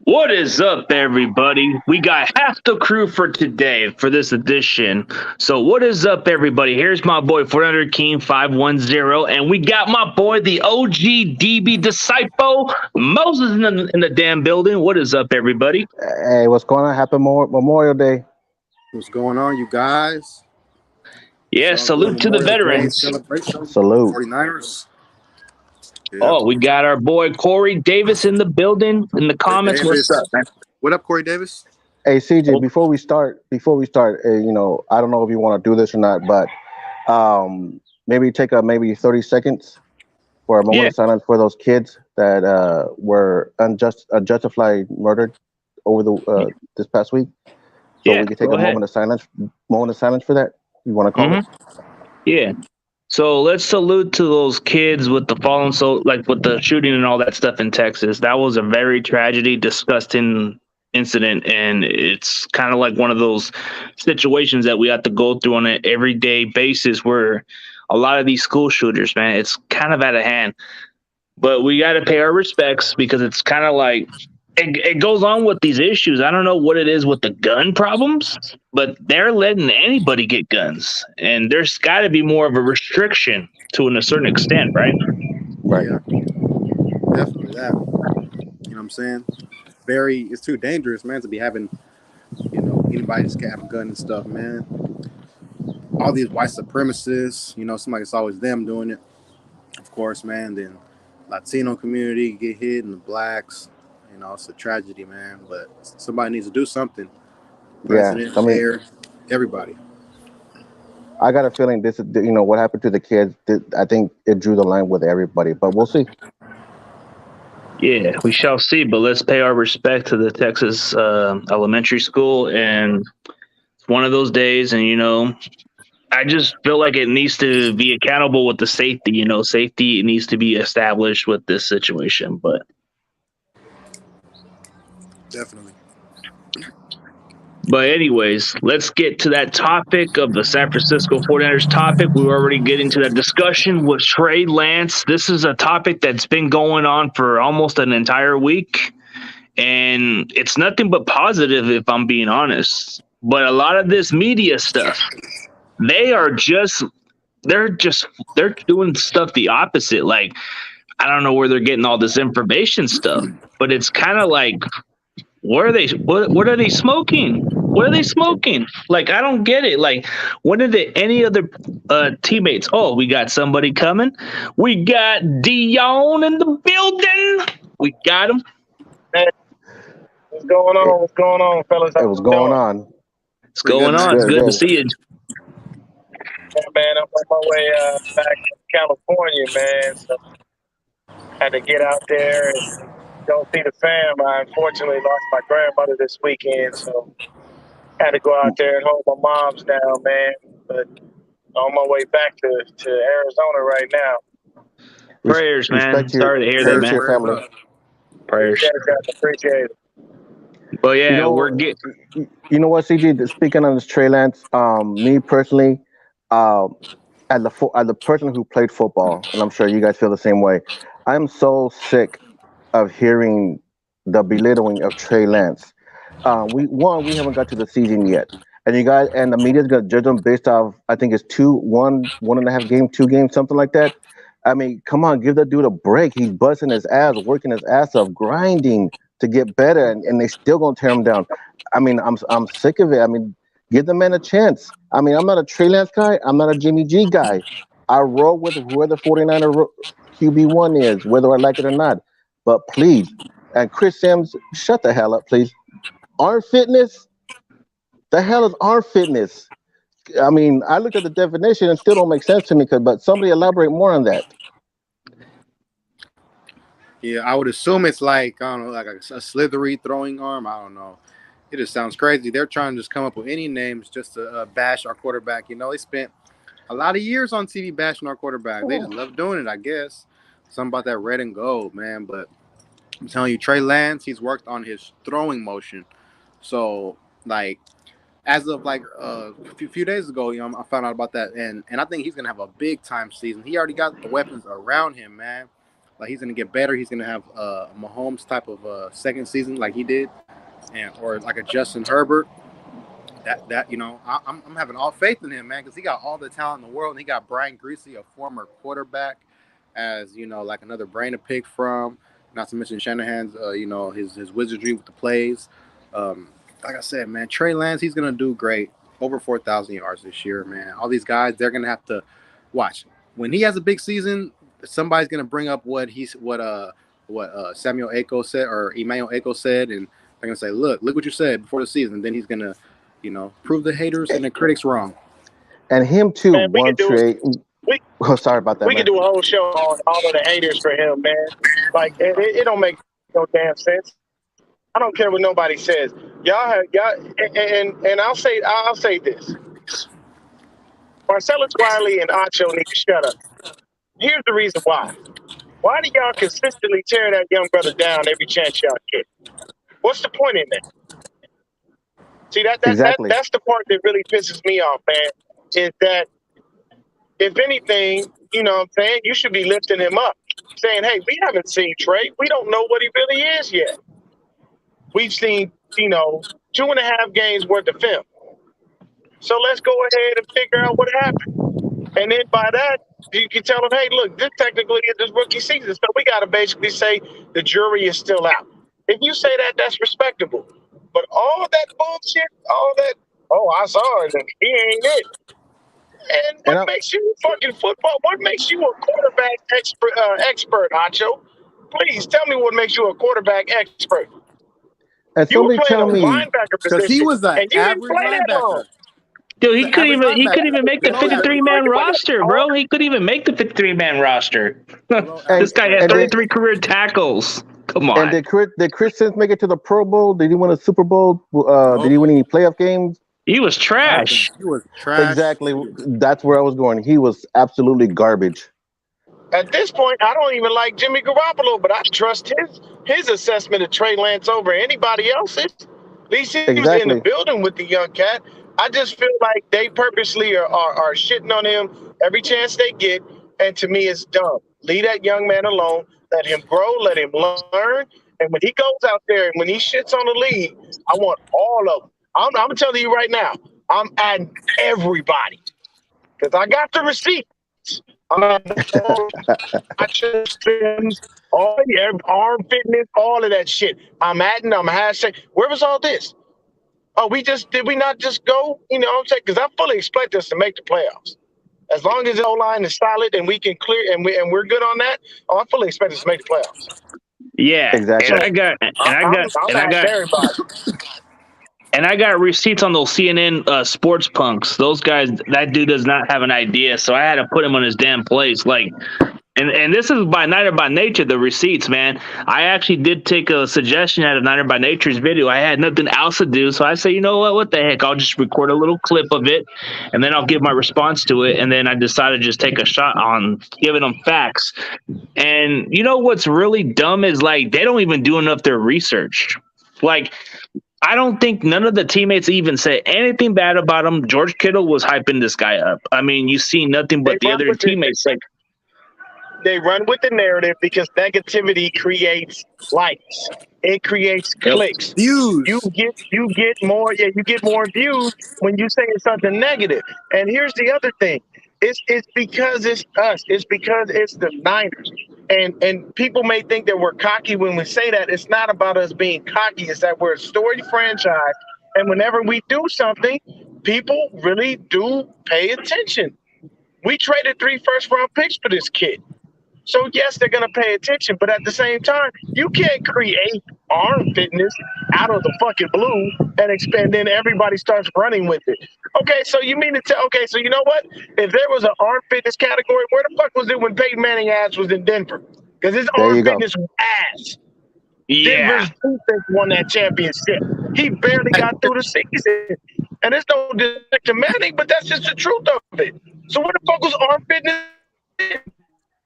What is up, everybody? We got half the crew for today for this edition. So, what is up, everybody? Here's my boy, 400 King 510, and we got my boy, the OG DB disciple, Moses in the damn building. What is up, everybody? Hey, what's going on? Happy Memorial Day. What's going on, you guys? Yeah, salute to the veterans. Celebration. Salute. 49ers. Yeah. Oh, we got our boy Corey Davis in the building. In the comments, what's up, man? What up, Corey Davis? Hey, CJ, before we start, I don't know if you want to do this or not, but maybe take maybe 30 seconds for a moment of silence for those kids that were unjustified murdered over the this past week. So we can take a moment of silence for that. You want to call it? Yeah. So let's salute to those kids with the fallen soul, like with the shooting and all that stuff in Texas. That was a very disgusting incident, and it's kind of like one of those situations that we have to go through on an everyday basis where a lot of these school shooters, man, it's kind of out of hand. But we got to pay our respects because it's kind of like it goes on with these issues. I don't know what it is with the gun problems, but they're letting anybody get guns. And there's got to be more of a restriction to a certain extent, right? Right. Yeah. Definitely that. You know what I'm saying? It's too dangerous, man, to be having, anybody just have a gun and stuff, man. All these white supremacists, somebody's always them doing it. Of course, man. Then Latino community get hit and the blacks. It's a tragedy, man, but somebody needs to do something. President, mayor, everybody. I got a feeling this is, what happened to the kids. I think it drew the line with everybody, but we'll see. Yeah, we shall see, but let's pay our respect to the Texas elementary school. And it's one of those days, and, I just feel like it needs to be accountable with the safety, safety needs to be established with this situation, but. Definitely. But anyways, let's get to that topic of the San Francisco 49ers topic. We were already getting to that discussion with Trey Lance. This is a topic that's been going on for almost an entire week. And it's nothing but positive, if I'm being honest. But a lot of this media stuff, they're doing stuff the opposite. Like, I don't know where they're getting all this information stuff, but it's kind of like, what are they smoking? What are they smoking? Like, I don't get it. Like, when did any other teammates? Oh, we got somebody coming. We got Dion in the building. We got him. Hey, what's going on? What's going on, fellas? Hey, what's going on? It's going on. It's good to see you. Yeah, man, I'm on my way back to California, man. So had to get out there and don't see the fam. I unfortunately lost my grandmother this weekend, so had to go out there and hold my mom's down, man. But on my way back to Arizona right now. Prayers, man. Sorry to hear that, man. Your family. Prayers. Appreciate it. But yeah, we're getting. You know what, CG? Speaking on this Trey Lance, me personally, as the person who played football, and I'm sure you guys feel the same way, I'm so sick of hearing the belittling of Trey Lance. We haven't got to the season yet, and the media's gonna judge him based off, I think it's 1.5 game, 2 games, something like that. I mean, come on, give that dude a break. He's busting his ass, working his ass off, grinding to get better, and they still gonna tear him down. I mean, I'm sick of it. I mean, give the man a chance. I mean, I'm not a Trey Lance guy. I'm not a Jimmy G guy. I roll with whoever the 49er QB1 is, whether I like it or not. But please, and Chris Sims, shut the hell up, please. Arm fitness? The hell is arm fitness? I mean, I looked at the definition and still don't make sense to me. But somebody elaborate more on that. Yeah, I would assume it's like, I don't know, like a slithery throwing arm. I don't know. It just sounds crazy. They're trying to just come up with any names just to bash our quarterback. You know, they spent a lot of years on TV bashing our quarterback. They just love doing it, I guess. Something about that red and gold, man. But I'm telling you, Trey Lance, he's worked on his throwing motion. So, like, as of like a few days ago, you know, I found out about that, and I think he's gonna have a big time season. He already got the weapons around him, man. Like he's gonna get better. He's gonna have a Mahomes type of second season like he did, and or like a Justin Herbert. That you know, I'm having all faith in him, man, because he got all the talent in the world, and he got Brian Greasy, a former quarterback, as you know, like another brain to pick from. Not to mention Shanahan's, you know, his wizardry with the plays. Like I said, man, Trey Lance, he's gonna do great. Over 4,000 yards this year, man. All these guys, they're gonna have to watch when he has a big season. Somebody's gonna bring up what Samuel Eko said or Emmanuel Eko said, and they're gonna say, look what you said before the season. And then he's gonna, you know, prove the haters and the critics wrong. And him too. Man, we could do Oh, sorry about that. We could do a whole show on all of the haters for him, man. Like it don't make no damn sense. I don't care what nobody says. Y'all, and I'll say this. Marcellus Wiley and Acho need to shut up. Here's the reason why. Why do y'all consistently tear that young brother down every chance y'all get? What's the point in that? See, Exactly. that's the part that really pisses me off, man, is that if anything, you know what I'm saying, you should be lifting him up, saying, hey, we haven't seen Trey. We don't know what he really is yet. We've seen, you know, 2.5 games worth of film. So let's go ahead and figure out what happened. And then by that, you can tell them, hey, look, this technically is this rookie season. So we got to basically say the jury is still out. If you say that, that's respectable. But all that bullshit, all that, oh, I saw it, and he ain't it. And what makes you fucking football? What makes you a quarterback expert, Nacho? Please tell me what makes you a quarterback expert. And You were somebody playing tell a me, linebacker position, he was an and you didn't average play that long. linebacker. Dude, he couldn't even make the 53-man roster, bro. He couldn't even make the 53-man roster. This guy had 33 career tackles. Come on. And did Chris Sims make it to the Pro Bowl? Did he win a Super Bowl? Did he win any playoff games? He was trash. He was trash. Exactly. That's where I was going. He was absolutely garbage. At this point, I don't even like Jimmy Garoppolo, but I trust his assessment of Trey Lance over anybody else's. At least he was in the building with the young cat. I just feel like they purposely are shitting on him every chance they get, and to me, it's dumb. Leave that young man alone. Let him grow. Let him learn. And when he goes out there and when he shits on the league, I want all of them. I'm telling you right now, I'm adding everybody because I got the receipts. I'm adding all the arm fitness, all of that shit. I'm adding. I'm hashtag. Where was all this? Oh, did we not just go? You know what I'm saying? Because I fully expect us to make the playoffs. As long as the O-line is solid and we can clear and we're good on that, I fully expect us to make the playoffs. Yeah, exactly. And I got receipts on those CNN sports punks. Those guys, that dude does not have an idea, so I had to put him on his damn place. Like, and this is by Niner by Nature, the receipts, man. I actually did take a suggestion out of Niner by Nature's video. I had nothing else to do, so I said, you know what the heck? I'll just record a little clip of it, and then I'll give my response to it. And then I decided to just take a shot on giving them facts. And you know what's really dumb is, like, they don't even do enough their research. Like, I don't think none of the teammates even said anything bad about him. George Kittle was hyping this guy up. I mean, you see nothing but the other teammates. Like, they run with the narrative because negativity creates likes. It creates clicks. Views. You get more views when you say something negative. And here's the other thing. It's because it's us. It's because it's the Niners. And people may think that we're cocky when we say that. It's not about us being cocky. It's that we're a storied franchise. And whenever we do something, people really do pay attention. We traded 3 first-round picks for this kid. So, yes, they're going to pay attention. But at the same time, you can't create arm fitness out of the fucking blue and then everybody starts running with it. Okay, so you mean to tell? Okay, so you know what? If there was an arm fitness category, where the fuck was it when Peyton Manning ass was in Denver? Because his There arm you go. fitness was ass. Yeah. Denver's defense won that championship. He barely got through the season. And there's no disrespect to Manning, but that's just the truth of it. So what the fuck was arm fitness?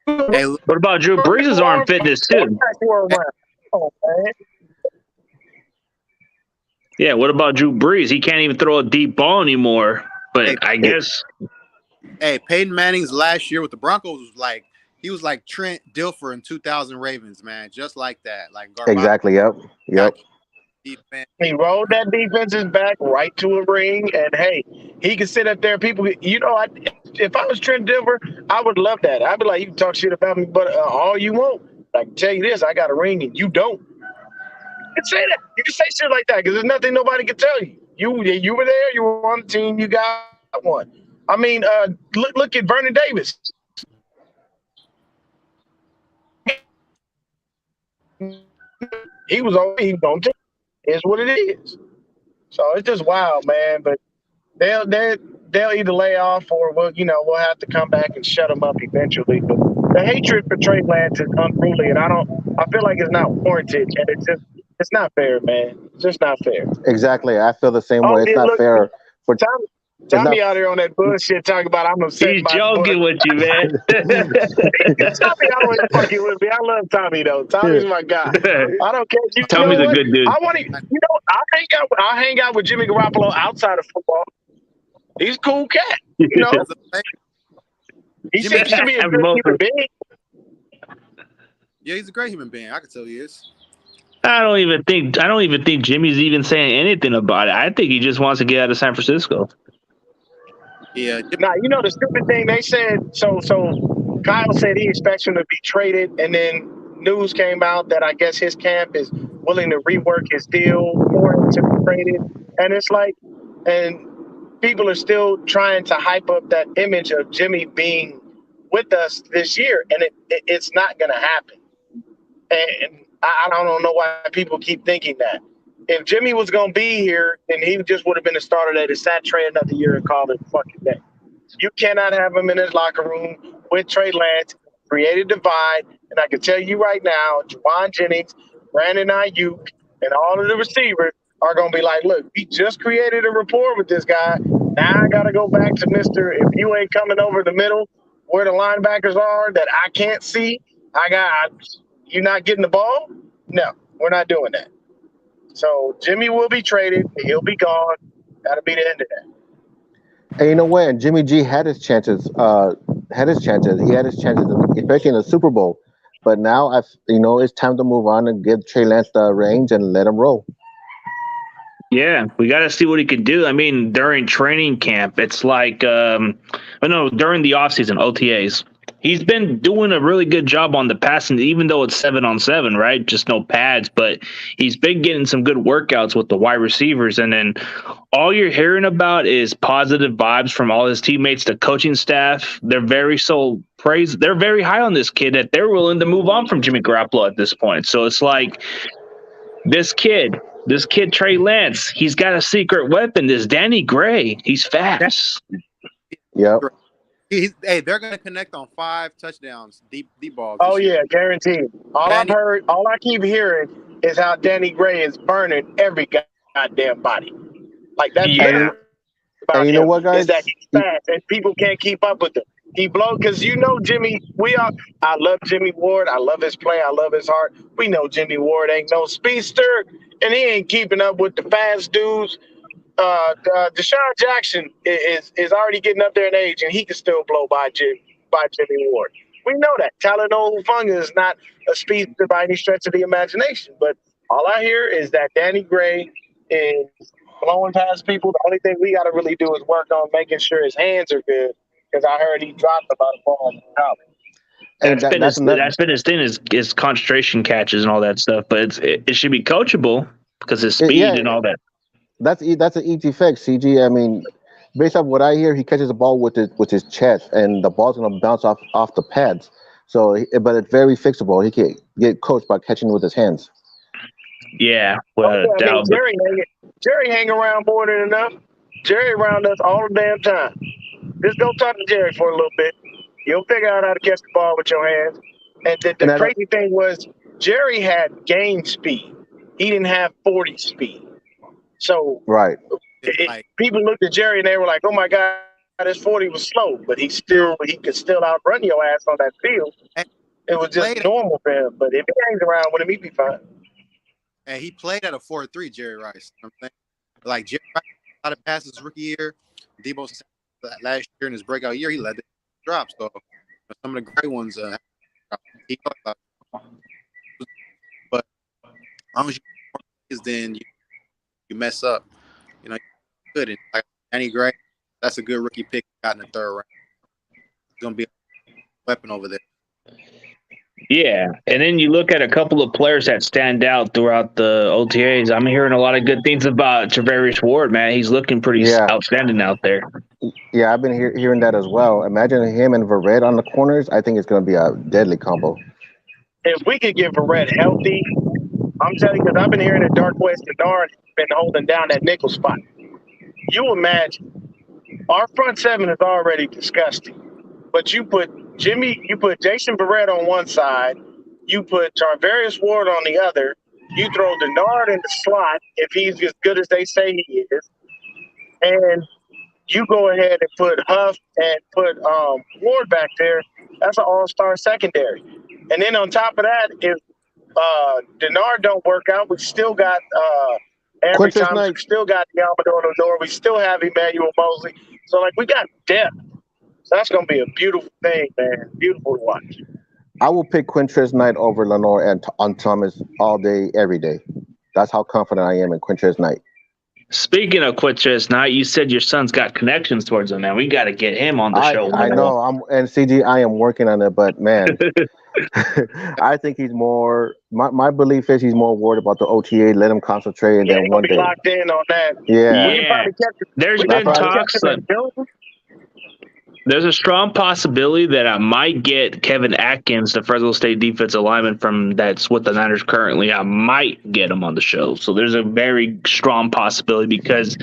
Hey, What about Drew Brees' arm fitness too? Oh, man. Yeah, what about Drew Brees? He can't even throw a deep ball anymore. But Hey, I guess hey, Peyton Manning's last year with the Broncos was like he was like Trent Dilfer in 2000 Ravens, man, just like that, like garbage. Exactly. Yep. Defense. He rolled that defense's back right to a ring, and hey, he can sit up there. People, if I was Trent Dilfer, I would love that. I'd be like, you can talk shit about me, but all you want. I can tell you this: I got a ring, and you don't. You can say that. You can say shit like that because there's nothing nobody can tell you. You were there. You were on the team. You got one. I mean, look at Vernon Davis. He was on team. It's what it is. So it's just wild, man. But they'll either lay off or we'll have to come back and shut them up eventually. But the hatred for Trey Lance is unruly, and I feel like it's not warranted, and it's not fair, man. It's just not fair. Exactly. I feel the same way. It's not fair for Tommy out here on that bullshit talking about I'm upset. He's joking with you, man. Tommy always fucking with me. I love Tommy though. Tommy's my guy. I don't care. Tommy's a good dude. I want to. I hang out with Jimmy Garoppolo outside of football. He's a cool cat. He seems to be a good human being. Yeah, he's a great human being. I can tell he is. I don't even think Jimmy's even saying anything about it. I think he just wants to get out of San Francisco. Yeah. Now, the stupid thing they said, so Kyle said he expects him to be traded, and then news came out that I guess his camp is willing to rework his deal for him to be traded. And it's like, and people are still trying to hype up that image of Jimmy being with us this year, and it's not going to happen. And I don't know why people keep thinking that. If Jimmy was going to be here, then he just would have been a starter that has sat Trey another year and called it fucking day. You cannot have him in his locker room with Trey Lance, create a divide. And I can tell you right now, Juwan Jennings, Brandon Ayuk, and all of the receivers are going to be like, look, we just created a rapport with this guy. Now I got to go back to Mr. If you ain't coming over the middle where the linebackers are that I can't see, you're not getting the ball? No, we're not doing that. So Jimmy will be traded. He'll be gone. That'll be the end of that. And you know what? And Jimmy G had his chances. He had his chances, especially in the Super Bowl. But now, it's time to move on and give Trey Lance the reins and let him roll. Yeah, we got to see what he can do. I mean, during training camp, it's like, during the offseason, OTAs, he's been doing a really good job on the passing, even though it's 7-on-7, right? Just no pads, but he's been getting some good workouts with the wide receivers. And then all you're hearing about is positive vibes from all his teammates, the coaching staff. They're very high on this kid that they're willing to move on from Jimmy Garoppolo at this point. So it's like this kid, Trey Lance, he's got a secret weapon. This Danny Gray, he's fast. Yep. They're going to connect on 5 touchdowns, deep balls. Oh, yeah, guaranteed. All I keep hearing is how Danny Gray is burning every goddamn body. Like, that's and you know what, guys? Is that he's fast, and people can't keep up with him. He blows, because Jimmy, I love Jimmy Ward. I love his play. I love his heart. We know Jimmy Ward ain't no speedster, and he ain't keeping up with the fast dudes. Deshaun Jackson is already getting up there in age, and he can still blow by Jimmy Ward. We know that. Talanoa Hufanga is not a speedster by any stretch of the imagination, but all I hear is that Danny Gray is blowing past people. The only thing we got to really do is work on making sure his hands are good, because I heard he dropped about a ball in college. That's been his thing, is concentration catches and all that stuff, but it should be coachable because his speed and all that. That's an easy fix, CG. I mean, based on what I hear, he catches the ball with his chest, and the ball's gonna bounce off the pads. So, but it's very fixable. He can get coached by catching with his hands. Yeah, Oh, without a yeah, I mean, doubt. But Jerry hang around more than enough. Jerry around us all the damn time. Just go talk to Jerry for a little bit. You'll figure out how to catch the ball with your hands. And the And I don't, crazy thing was, Jerry had game speed. He didn't have 40 speed. So right. It's like people looked at Jerry and they were like, "Oh my God, his 40 was slow," but he could still outrun your ass on that field. and It was just played normal for him. But if he hangs around with him, he'd be fine. and he played at a 4-3, Jerry Rice. You know what I'm saying? Like Jerry Rice, a lot of passes rookie year. Debo last year in his breakout year, he let the drop. So some of the great ones, he but as long as you then you mess up. You know, you good. And like Danny Gray, that's a good rookie pick. Got in the third round. He's gonna be a weapon over there. yeah, and then you look at a couple of players that stand out throughout the OTAs. I'm hearing a lot of good things about Trevarius Ward, man. He's looking pretty Yeah. outstanding out there. Yeah, I've been hearing that as well. Imagine him and Verrett on the corners. I think it's going to be a deadly combo. If we could get Verrett healthy, I'm telling you, because I've been hearing that Dark West Denard been holding down that nickel spot. You imagine, our front seven is already disgusting. But you put Jason Verrett on one side, you put Tarvarius Ward on the other, you throw Denard in the slot if he's as good as they say he is, and you go ahead and put Huff and put Ward back there. That's an all-star secondary. And then on top of that, if Denard don't work out, we still got Ambry Quintus Thomas, Knight. we still got Yamador Odor, we still have Emmanuel Mosley. So, like, we got depth. So that's going to be a beautiful thing, man. Beautiful to watch. I will pick Quintus Knight over Lenore and on Thomas all day, every day. That's how confident I am in Quintus Knight. Speaking of Quintus Knight, you said your son's got connections towards him, man. We got to get him on the show. I know. And CG, I am working on it, but man, I think he's more. My belief is he's more worried about the OTA. Let him concentrate, and Yeah, then he's one going to be day. locked in on that. Yeah. We can probably catch him. There's We been can probably talks. catch him in June. There's a strong possibility that I might get Kevin Atkins, the Fresno State defensive lineman that's with the Niners currently. I might get him on the show. So there's a very strong possibility because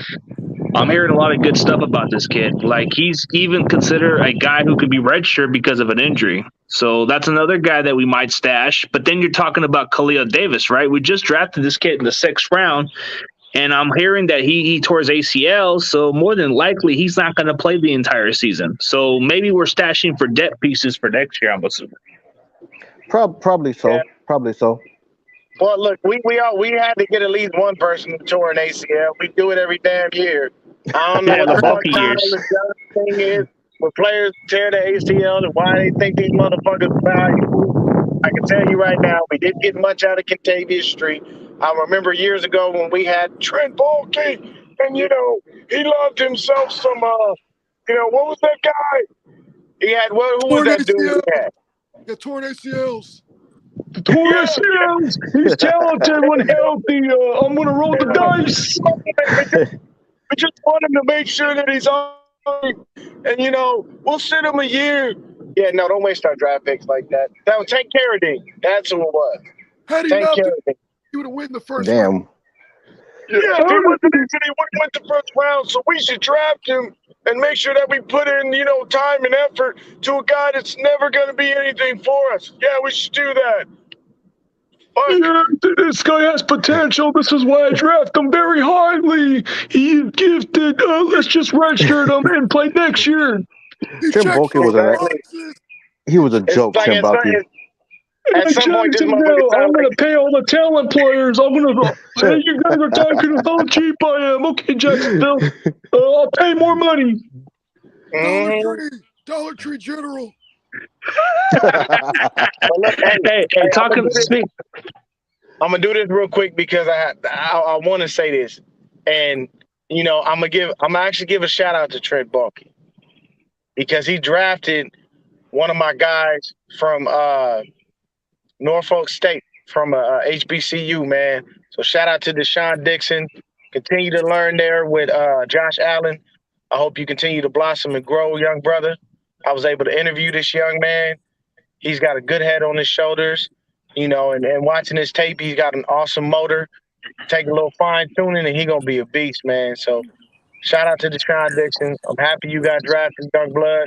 I'm hearing a lot of good stuff about this kid. Like, he's even considered a guy who could be redshirt because of an injury. So that's another guy that we might stash. But then you're talking about Khalil Davis, right? We just drafted this kid in the 6th round. And I'm hearing that he tore his ACL, so more than likely he's not going to play the entire season. So maybe we're stashing for depth pieces for next year, I'm assuming. Probably so. Yeah. Probably so. Well, look, we had to get at least one person who tore an ACL. We do it every damn year. I don't know Yeah, what the the fuck bulky time years. the thing is when players tear the ACL and why they think these motherfuckers are valuable. I can tell you right now, we didn't get much out of Contavious Street. I remember years ago when we had Trent Baalke, and he loved himself some. What was that guy? He had who was that dude he had? The torn ACLs. He's talented when healthy. I'm going to roll the dice. We just want him to make sure that he's on. And, we'll sit him a year. Yeah, no, don't waste our draft picks like that. That was Tank Carradine. That's who it was. Had he Tank not been, Carradine. he would have won the first Damn. round. Yeah, if he wasn't injured, he would have went the first round. So we should draft him and make sure that we put in, time and effort to a guy that's never going to be anything for us. Yeah, we should do that. Yeah, this guy has potential. This is why I draft him very highly. He is gifted. Let's just redshirt him and play next year. Tim Baalke was a joke. Like Tim Baalke. At some point, this motherfucker I'm going to pay all the talent players. I'm going to. Hey, you guys are talking about how cheap I am. Okay, Jacksonville. I'll pay more money. Dollar Tree General. Hey, talking to speak. I'm gonna do this real quick because I want to say this, and I'm gonna actually give a shout out to Trent Baalke because he drafted one of my guys from Norfolk State from HBCU, man. So shout out to Deshaun Dixon. Continue to learn there with Josh Allen. I hope you continue to blossom and grow, young brother. I was able to interview this young man. He's got a good head on his shoulders. you know, and watching his tape, he's got an awesome motor. Take a little fine tuning, and he gonna be a beast, man. So shout out to Deshaun Dixon. I'm happy you got drafted, Young Blood.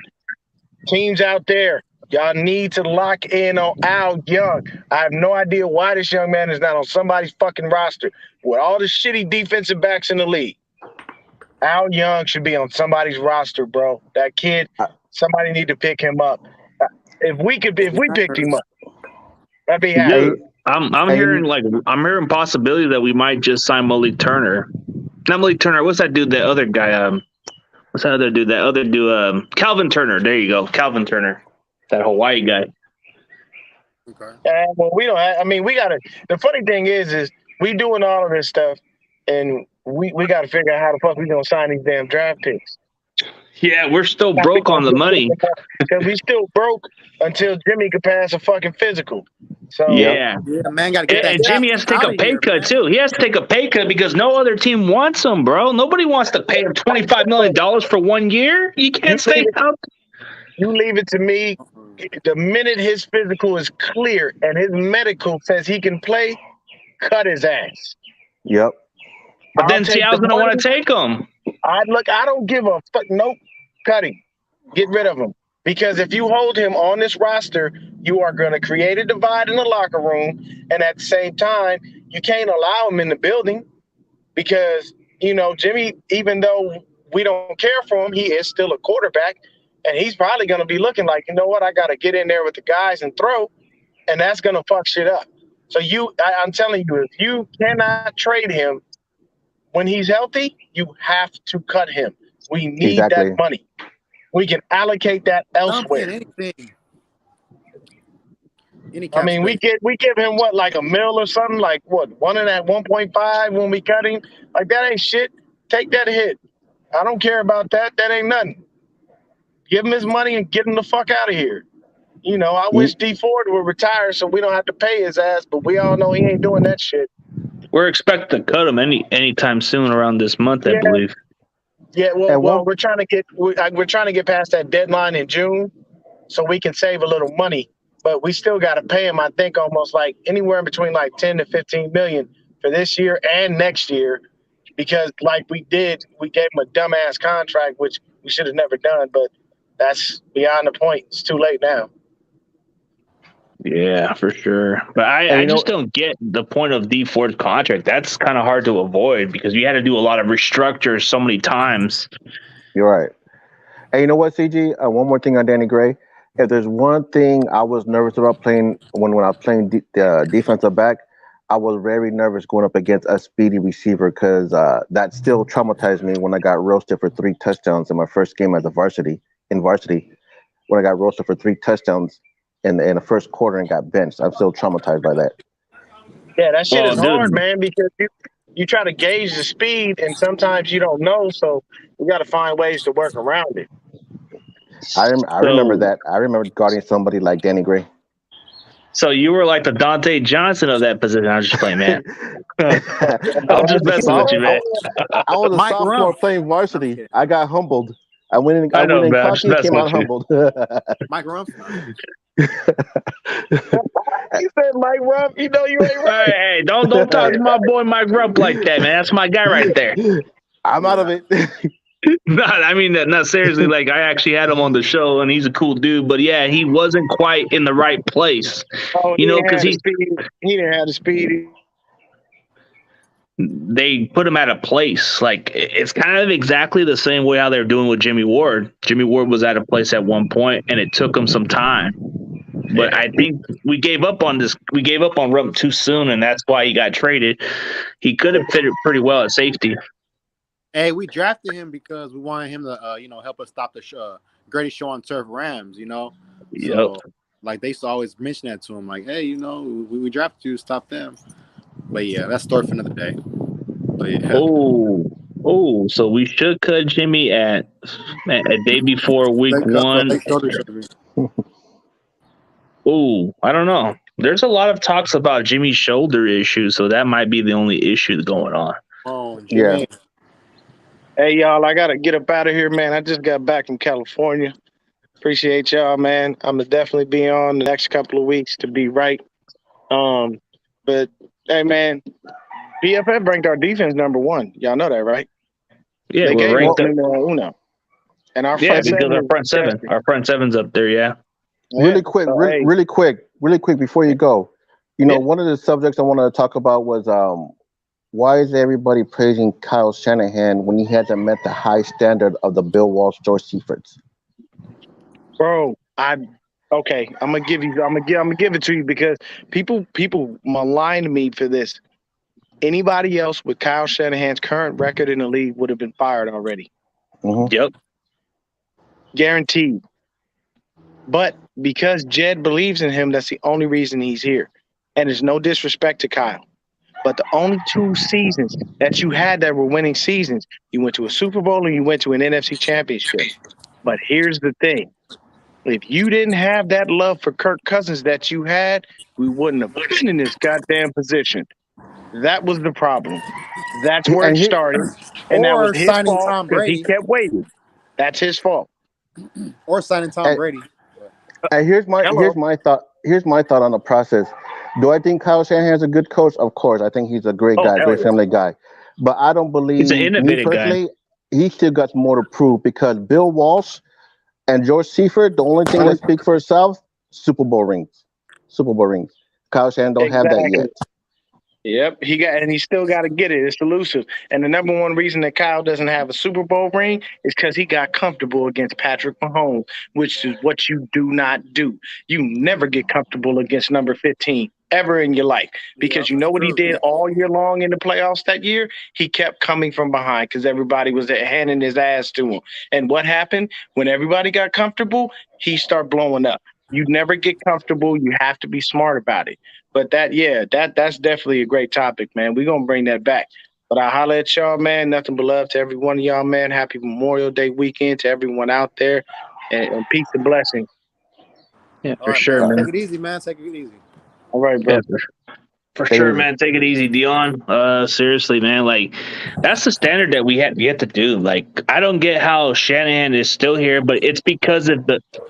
Teams out there, y'all need to lock in on Al Young. I have no idea why this young man is not on somebody's fucking roster with all the shitty defensive backs in the league. Al Young should be on somebody's roster, bro. That kid, somebody need to pick him up. If we picked him up, I'd be happy. Dude, I'm hearing possibility that we might just sign Malik Turner. Not Malik Turner. What's that dude? That other guy. What's that other dude? Calvin Turner. There you go, Calvin Turner. That Hawaii guy. Okay. Well, we don't have, I mean, we gotta. The funny thing is we doing all of this stuff, and we got to figure out how the fuck we gonna sign these damn draft picks. Yeah, we're still broke on the money. Because we still broke until Jimmy could pass a fucking physical. So Yeah, man, gotta get that. And Jimmy has to take a pay cut too. He has to take a pay cut because no other team wants him, bro. Nobody wants to pay him $25 million for 1 year. You can't stay out. You leave it to me. The minute his physical is clear and his medical says he can play, cut his ass. Yep. But then Seattle's gonna want to take him. I don't give a fuck. Nope. Cut him. Get rid of him. Because if you hold him on this roster, you are going to create a divide in the locker room. And at the same time, you can't allow him in the building because, you know, Jimmy, even though we don't care for him, he is still a quarterback. And he's probably going to be looking like, you know what, I got to get in there with the guys and throw. And that's going to fuck shit up. So I'm telling you, if you cannot trade him when he's healthy, you have to cut him. We need that money. We can allocate that elsewhere. I mean, we give him what, like $1 million or something, like what, 1.5 when we cut him. Like that ain't shit. Take that hit. I don't care about that. That ain't nothing. Give him his money and get him the fuck out of here. You know, I wish D Ford would retire so we don't have to pay his ass, but we all know he ain't doing that shit. We're expecting to cut him anytime soon around this month, I believe. Yeah, well, we're trying to get past that deadline in June, so we can save a little money. But we still got to pay him. I think almost like anywhere in between like 10 to 15 million for this year and next year, because like we gave him a dumbass contract, which we should have never done. But that's beyond the point. It's too late now. Yeah, for sure. But I just don't get the point of D Ford's contract. That's kind of hard to avoid because you had to do a lot of restructures so many times. You're right. Hey, you know what, CG? One more thing on Danny Gray. If there's one thing I was nervous about playing when I was playing defensive back, I was very nervous going up against a speedy receiver because that still traumatized me when I got roasted for 3 touchdowns in my first game as a varsity. When I got roasted for 3 touchdowns in the first quarter and got benched. I'm still traumatized by that. Yeah, that shit is hard, man, because you try to gauge the speed and sometimes you don't know, so you got to find ways to work around it. I remember that. I remember guarding somebody like Danny Gray. So you were like the Dante Johnson of that position. I was just playing, man. I'm just messing with you, man. I was a sophomore playing varsity. I got humbled. I went in cocky, came out humbled. Mike Rumpf. You said Mike Rumpf. You know you ain't right. Hey, don't talk to my boy Mike Rumpf like that, man. That's my guy right there. I'm out of it. No, I mean, not seriously. Like, I actually had him on the show, and he's a cool dude. But yeah, he wasn't quite in the right place. You know, because he didn't have the speed. They put him at a place. Like, it's kind of exactly the same way how they're doing with Jimmy Ward. Jimmy Ward was at a place at one point, and it took him some time. But I think we gave up on this. We gave up on Rump too soon, and that's why he got traded. He could have fit it pretty well at safety. Hey, we drafted him because we wanted him to, help us stop the greatest show on turf, Rams. So like they used to always mention that to him, like, hey, we drafted you to stop them. But yeah, that's story for another day. But yeah. Oh, so we should cut Jimmy at a day before week 1. Oh, I don't know. There's a lot of talks about Jimmy's shoulder issues, so that might be the only issue going on. Oh, Jimmy. Yeah. Hey, y'all, I got to get up out of here, man. I just got back from But hey, man, PFF ranked our defense number 1. Y'all know that, right? Yeah, They we're gave us ranked up. numero uno, and our Yeah, front because seven is tested. our front seven's up there. Yeah. Really quick, So, hey, really quick before you go. yeah. One of the subjects I wanted to talk about was why is everybody praising Kyle Shanahan when he hasn't met the high standard of the Bill Walsh, George Seiferts? Bro, okay. I'm gonna give it to you because people maligned me for this. Anybody else with Kyle Shanahan's current record in the league would have been fired already, Mm-hmm. Yep. guaranteed. But because Jed believes in him, that's the only reason he's here. And there's no disrespect to Kyle. But the only 2 seasons that you had that were winning seasons, you went to a Super Bowl and you went to an NFC Championship. But here's the thing. If you didn't have that love for Kirk Cousins that you had, we wouldn't have been in this goddamn position. That was the problem. That's where it started. And that was Or his signing fault Tom because he Brady. kept waiting. That's his fault. Or signing Tom Brady. And here's my thought. Here's my thought on the process. Do I think Kyle Shanahan's a good coach? Of course, I think he's a great Oh, guy, hell great yeah. family guy. But I don't He's an believe, me innovative guy. personally, he still got more to prove because Bill Walsh and George Seifert, the only thing that speak for itself, Super Bowl rings. Super Bowl rings. Kyle Shanahan don't have that Exactly. yet. Yep, he still got to get it. It's elusive. And the number one reason that Kyle doesn't have a Super Bowl ring is because he got comfortable against Patrick Mahomes, which is what you do not do. You never get comfortable against number 15 ever in your life because you know what he did all year long in the playoffs that year? He kept coming from behind because everybody was handing his ass to him. And what happened? When everybody got comfortable, he started blowing up. You never get comfortable. You have to be smart about it. But that's definitely a great topic, man. We're gonna bring that back. But I holler at y'all, man. Nothing but love to every one of y'all, man. Happy Memorial Day weekend to everyone out there, and peace and blessings. Yeah, All for right, sure, man. man. Take it easy, man. Take it easy. All right, bro. Yeah, for Take it sure, easy. man. Take it easy, Dion. Seriously, man. Like, that's the standard that we have yet to do. Like, I don't get how Shanahan is still here, but it's because of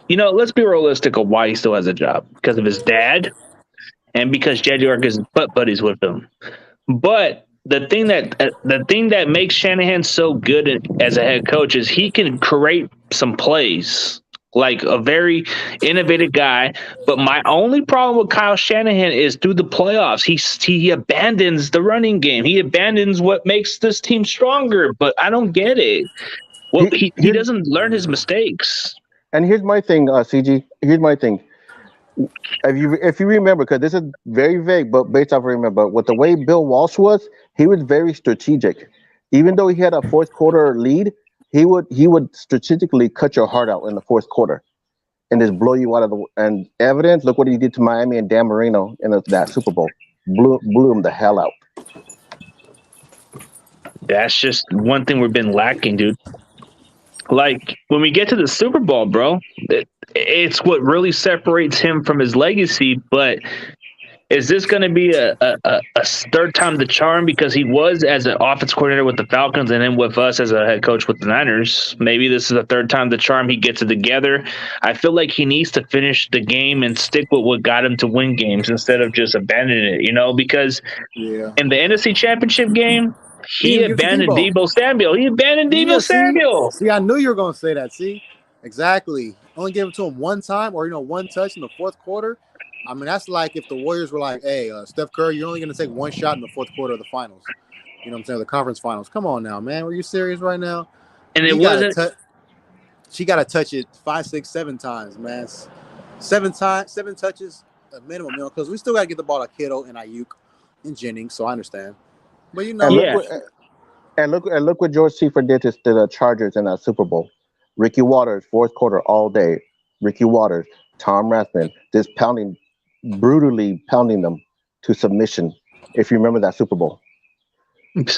let's be realistic of why he still has a job. Because of his dad, and because Jed York is butt buddies with him. But the thing that makes Shanahan so good as a head coach is he can create some plays, like a very innovative guy. But my only problem with Kyle Shanahan is through the playoffs, he abandons the running game. He abandons what makes this team stronger. But I don't get it. Well, he doesn't learn his mistakes. And here's my thing, CG. Here's my thing. If you remember, because this is very vague, but based off remember, with the way Bill Walsh was, he was very strategic. Even though he had a fourth quarter lead, he would strategically cut your heart out in the fourth quarter and just blow you out of the. And evidence, look what he did to Miami and Dan Marino in that Super Bowl, blew him the hell out. That's just one thing we've been lacking, dude. Like when we get to the Super Bowl, bro, it's what really separates him from his legacy. But is this going to be a third time the charm because he was as an offense coordinator with the Falcons and then with us as a head coach with the Niners? Maybe this is a third time the charm. He gets it together. I feel like he needs to finish the game and stick with what got him to win games instead of just abandoning it. Because in the NFC Championship game, he didn't give it to abandoned Debo. Debo Samuel. He abandoned Yeah, Debo Samuel. See, I knew you were gonna say that. See, exactly. Only gave it to him one time, or one touch in the fourth quarter. I mean, that's like if the Warriors were like, "Hey, Steph Curry, you're only gonna take one shot in the fourth quarter of the finals." You know what I'm saying? The conference finals. Come on now, man. Were you serious right now? And it wasn't. She got to touch it 5, 6, 7 times, man. 7 touches, a minimum, because we still got to get the ball to Kittle and Ayuk and Jennings. So I understand, but And look what George Seifert did to the Chargers in that Super Bowl. Ricky Waters, fourth quarter all day. Ricky Waters, Tom Rathman, just brutally pounding them to submission. If you remember that Super Bowl.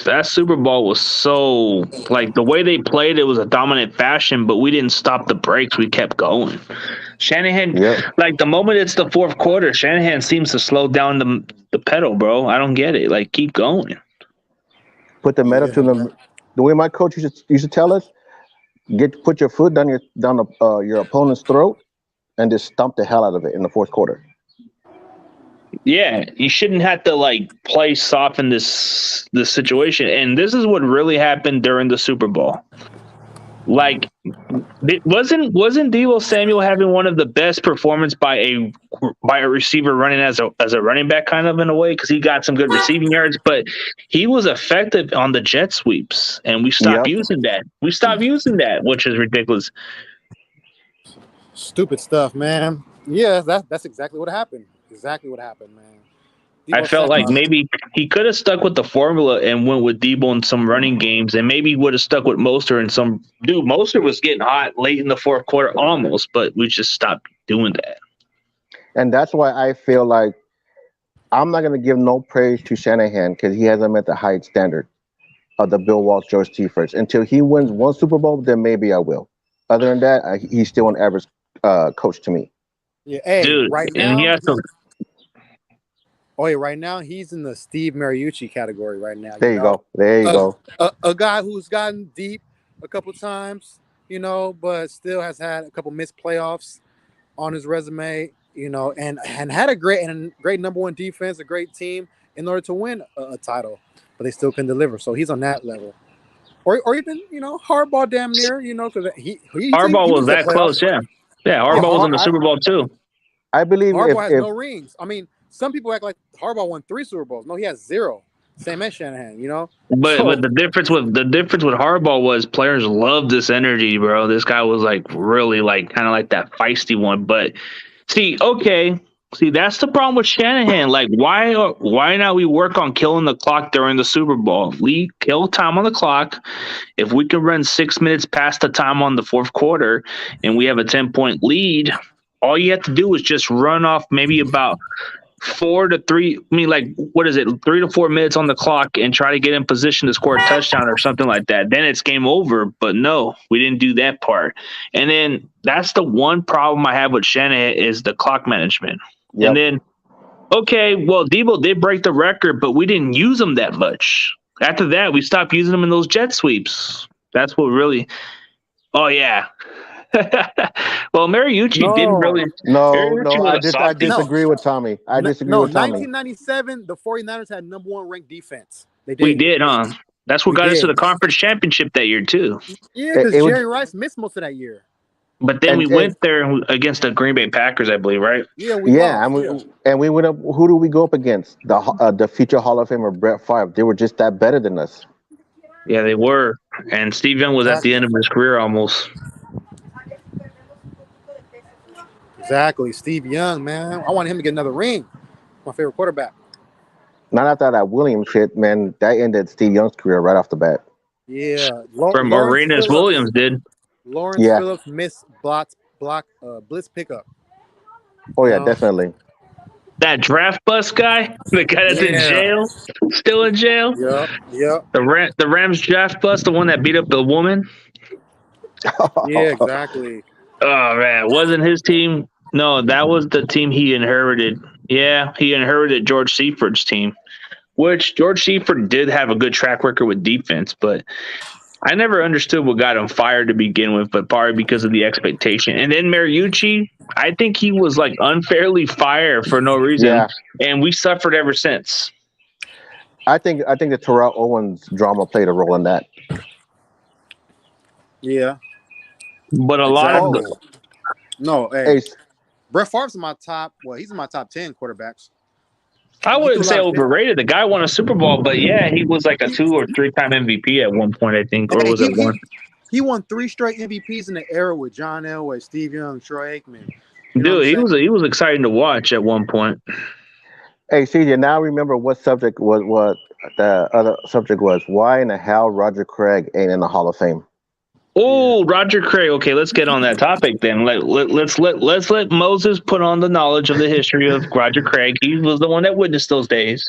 That Super Bowl was so like the way they played, it was a dominant fashion, but we didn't stop the breaks. We kept going. Shanahan, like the moment it's the fourth quarter, Shanahan seems to slow down the pedal, bro. I don't get it. Like, keep going. Put the metal to them. The way my coach used to tell us, put your foot down your opponent's throat and just stomp the hell out of it in the fourth quarter. Yeah, you shouldn't have to like play soft in this situation. And this is what really happened during the Super Bowl. Like, wasn't Deebo Samuel having one of the best performance by a receiver running as a running back kind of in a way because he got some good receiving yards, but he was effective on the jet sweeps, and we stopped Yep. using that. We stopped using that, which is ridiculous. Stupid stuff, man. Yeah, that's exactly what happened. Exactly what happened, man. I Debo felt like Samuel. maybe he could have stuck with the formula and went with Debo in some running games, and maybe would have stuck with Mostert in some. Dude, Mostert was getting hot late in the fourth quarter almost, but we just stopped doing that. And that's why I feel like I'm not going to give no praise to Shanahan because he hasn't met the high standard of the Bill Walsh, George T. Until he wins one Super Bowl, then maybe I will. Other than that, he's still an average coach to me. Yeah, hey, Dude, right and he now. has to. Oh, yeah, right now he's in the Steve Mariucci category right now. There you go. There you go. A guy who's gotten deep a couple times, but still has had a couple missed playoffs on his resume, and had a great number one defense, a great team in order to win a title, but they still couldn't deliver. So he's on that level. Or even, Harbaugh damn near, because he Harbaugh was was in the that close, playoffs. yeah. Harbaugh was in the Super Bowl too. I believe Harbaugh has if no rings. I mean, some people act like Harbaugh won 3 Super Bowls. No, he has 0. Same as Shanahan, But the difference with Harbaugh was players loved this energy, bro. This guy was like really like kind of like that feisty one. But see, that's the problem with Shanahan. Like, why not we work on killing the clock during the Super Bowl? If we kill time on the clock, if we can run 6 minutes past the time on the fourth quarter, and we have a 10-point lead, all you have to do is just run off maybe about 4 to 3. I mean, like, what is it? 3 to 4 minutes on the clock and try to get in position to score a touchdown or something like that. Then it's game over. But no, we didn't do that part. And then that's the one problem I have with Shanahan is the clock management. Yep. And then, okay, well, Debo did break the record, but we didn't use him that much. After that, we stopped using him in those jet sweeps. That's what really. Oh yeah. Well, Mariucci didn't really. I disagree with Tommy. I disagree with Tommy. 1997, the 49ers had number 1 ranked defense. They did. We did, huh? That's what got us to the conference championship that year too. Yeah, because Jerry Rice missed most of that year. But then we went there against the Green Bay Packers, I believe, right? Yeah, and we went up. Who do we go up against? The future Hall of Famer Brett Favre. They were just that better than us. Yeah, they were. And Steve Young was at the end of his career almost. Exactly. Steve Young, man. I want him to get another ring. My favorite quarterback. Not after that Williams shit, man. That ended Steve Young's career right off the bat. Yeah. From Arenas Williams did. Lawrence Phillips missed blitz pickup. Oh, yeah, definitely. That draft bust guy? The guy that's in jail? Still in jail? Yeah. The Rams draft bust, the one that beat up the woman? Yeah, exactly. Oh, man. Wasn't his team? No, that was the team he inherited. Yeah, he inherited George Seiferd's team, which George Seifert did have a good track record with defense, but I never understood what got him fired to begin with, but probably because of the expectation. And then Mariucci, I think he was like unfairly fired for no reason, and we suffered ever since. I think the Terrell Owens drama played a role in that. Yeah, but a lot of Brett Favre's in my top. Well, he's in my top 10 quarterbacks. I wouldn't say overrated. The guy won a Super Bowl, but yeah, he was like a 2 or 3 time MVP at one point, I think, or was it one? He won 3 straight MVPs in the era with John Elway, Steve Young, Troy Aikman. Dude, he was exciting to watch at one point. Hey, CJ, now remember what subject was what the other subject was. Why in the hell Roger Craig ain't in the Hall of Fame? Oh, Roger Craig. Okay, let's get on that topic then. Let's let Moses put on the knowledge of the history of Roger Craig. He was the one that witnessed those days.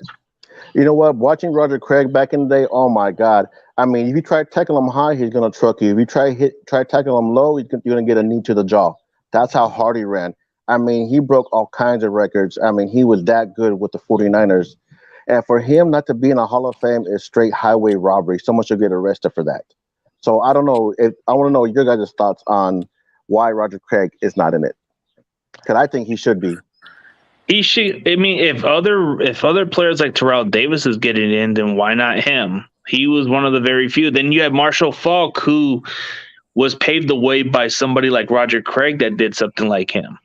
You know what? Watching Roger Craig back in the day, oh my God. I mean, if you try to tackle him high, he's gonna truck you. If you try tackle him low, you're gonna get a knee to the jaw. That's how hard he ran. I mean, he broke all kinds of records. I mean, he was that good with the 49ers. And for him not to be in a Hall of Fame is straight highway robbery. Someone should get arrested for that. So I don't know. I want to know your guys' thoughts on why Roger Craig is not in it. Because I think he should be. He should. I mean, if other players like Terrell Davis is getting in, then why not him? He was one of the very few. Then you have Marshall Faulk, who was paved the way by somebody like Roger Craig that did something like him.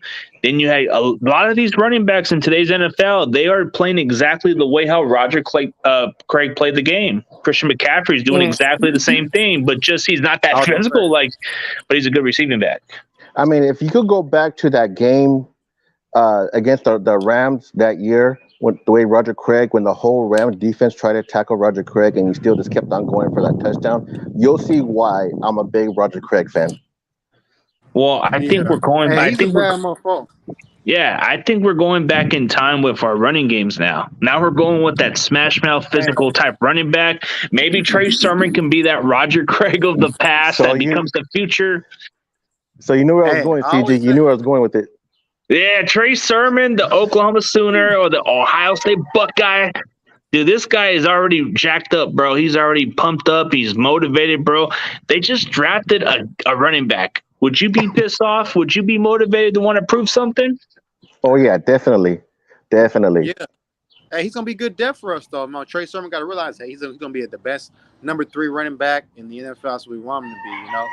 Then you had a lot of these running backs in today's NFL. They are playing exactly the way how Craig played the game. Christian McCaffrey's doing exactly the same thing, but just he's not that physical. But he's a good receiving back. I mean, if you could go back to that game against the Rams that year, when the way Roger Craig, when the whole Rams defense tried to tackle Roger Craig and he still just kept on going for that touchdown, you'll see why I'm a big Roger Craig fan. Well, I think we're going. Hey, he's a bad motherfucker. Yeah, I think we're going back in time with our running games now. Now we're going with that smash mouth physical type running back. Maybe Trey Sermon can be that Roger Craig of the past that becomes the future. So you knew where I was going, CG. You knew where I was going with it. Yeah, Trey Sermon, the Oklahoma Sooner or the Ohio State Buckeye. Dude, this guy is already jacked up, bro. He's already pumped up. He's motivated, bro. They just drafted a running back. Would you be pissed off? Would you be motivated to want to prove something? Oh, yeah, definitely. Definitely. Yeah. Hey, he's going to be good depth for us, though. No, Trey Sermon got to realize, hey, he's going to be the best number 3 running back in the NFL, so we want him to be, you know.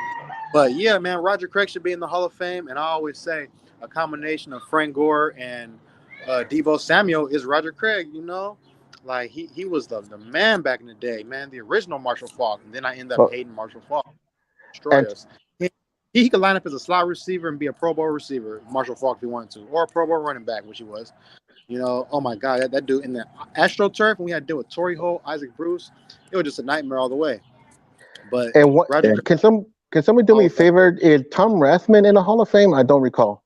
But, yeah, man, Roger Craig should be in the Hall of Fame. And I always say a combination of Frank Gore and Deebo Samuel is Roger Craig, you know. Like, he was the man back in the day, man, the original Marshall Faulk. And then I end up hating Marshall Faulk. Destroy us. He could line up as a slot receiver and be a Pro Bowl receiver, Marshall Faulk, if he wanted to, or a Pro Bowl running back, which he was. You know, oh my God, that dude in the AstroTurf, when we had to deal with Torrey Holt, Isaac Bruce, it was just a nightmare all the way. But can somebody do me a favor? Is Tom Rathman in the Hall of Fame? I don't recall.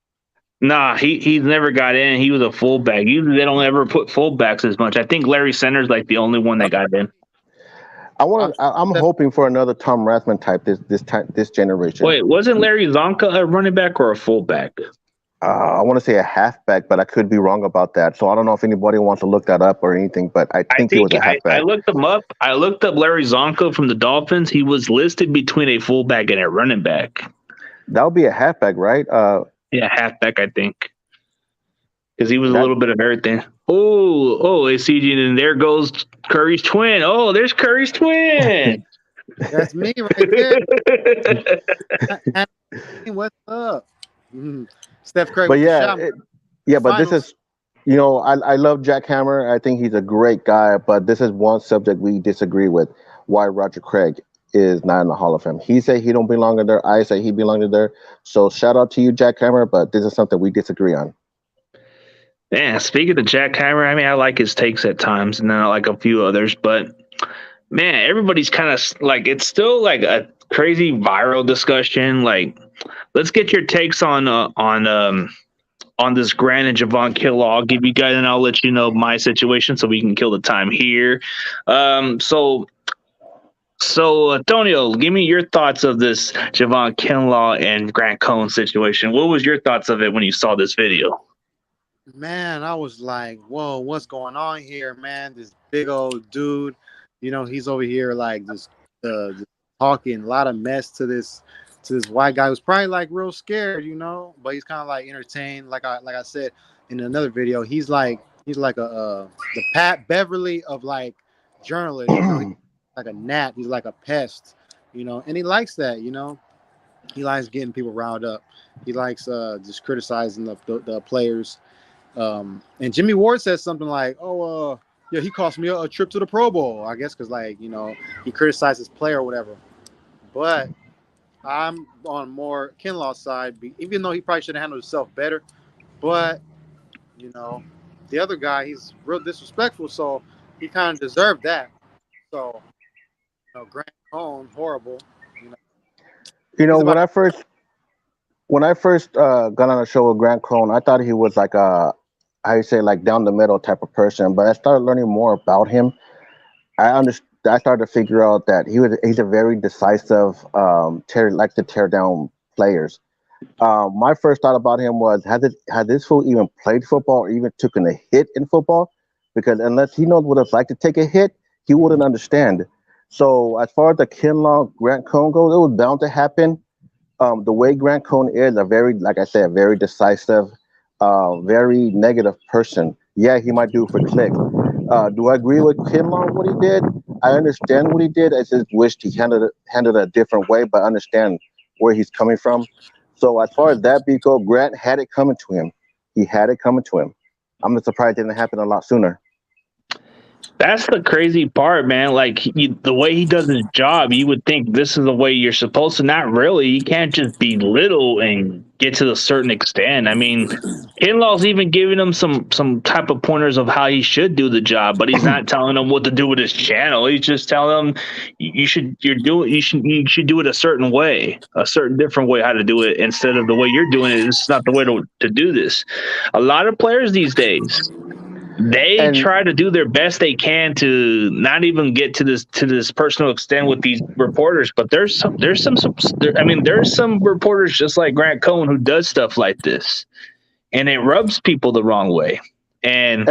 Nah, he's never got in. He was a fullback. Usually they don't ever put fullbacks as much. I think Larry Center's like the only one that got in. I'm hoping for another Tom Rathman type this generation. Wait, wasn't Larry Zonka a running back or a fullback? I want to say a halfback, but I could be wrong about that. So I don't know if anybody wants to look that up or anything, but I think he was a halfback. I looked him up. I looked up Larry Zonka from the Dolphins. He was listed between a fullback and a running back. That would be a halfback, right? Yeah, halfback, I think. Because he was a little bit of everything. Oh, ACG, and there goes Curry's twin. Oh, there's Curry's twin. That's me right there. What's up? Steph Curry. But but this is, you know, I love Jack Hammer. I think he's a great guy, but this is one subject we disagree with. Why Roger Craig is not in the Hall of Fame. He said he don't belong in there. I say he belongs in there. So shout out to you, Jack Hammer, but this is something we disagree on. Yeah, speaking of Jack Hammer, I mean, I like his takes at times, and then I like a few others. But man, everybody's kind of like, it's still like a crazy viral discussion. Like, let's get your takes on this Grant and Javon Kinlaw. I'll give you guys, and I'll let you know my situation so we can kill the time here. So Antonio, give me your thoughts of this Javon Kinlaw and Grant Cohn situation. What was your thoughts of it when you saw this video? Man, I was like, whoa, what's going on here, man? This big old dude, you know, he's over here like just talking a lot of mess to this white guy who's probably like real scared, you know, but he's kind of like entertained. Like I said in another video, he's like the Pat Beverly of like journalists, you know, he's like a gnat, he's like a pest, you know, and he likes that, you know. He likes getting people riled up. He likes just criticizing the players. And Jimmy Ward says something like, yeah, he cost me a trip to the Pro Bowl, I guess, because, like, you know, he criticized his player or whatever. But I'm on more Kinlaw's side, even though he probably should have handled himself better. But, you know, the other guy, he's real disrespectful, so he kind of deserved that. So, you know, Grant Cohn, horrible. You know, when I first got on a show with Grant Cohn, I thought he was like like down the middle type of person. But I started learning more about him. I started to figure out that he's a very decisive, like to tear down players. My first thought about him was, had this fool even played football or even taken a hit in football? Because unless he knows what it's like to take a hit, he wouldn't understand. So as far as the Kinlaw Grant Cohn goes, it was bound to happen. The way Grant Cohn is, like I said, very decisive. very negative person. Yeah, he might do it for clicks. Do I agree with Kinlaw what he did? I understand what he did. I just wished he handled it a different way, but I understand where he's coming from. So as far as that beat go, Grant had it coming to him. He had it coming to him. I'm just surprised it didn't happen a lot sooner. That's the crazy part, man. Like the way he does his job, you would think this is the way you're supposed to. Not really. You can't just belittle and get to a certain extent. I mean, Kinlaw's even giving him some type of pointers of how he should do the job, but he's not telling him what to do with his channel. He's just telling him you should do it a certain way, a certain different way how to do it instead of the way you're doing it. This is not the way to do this. A lot of players these days, they try to do their best they can to not even get to this personal extent with these reporters, but there's some reporters just like Grant Cohn who does stuff like this, and it rubs people the wrong way. And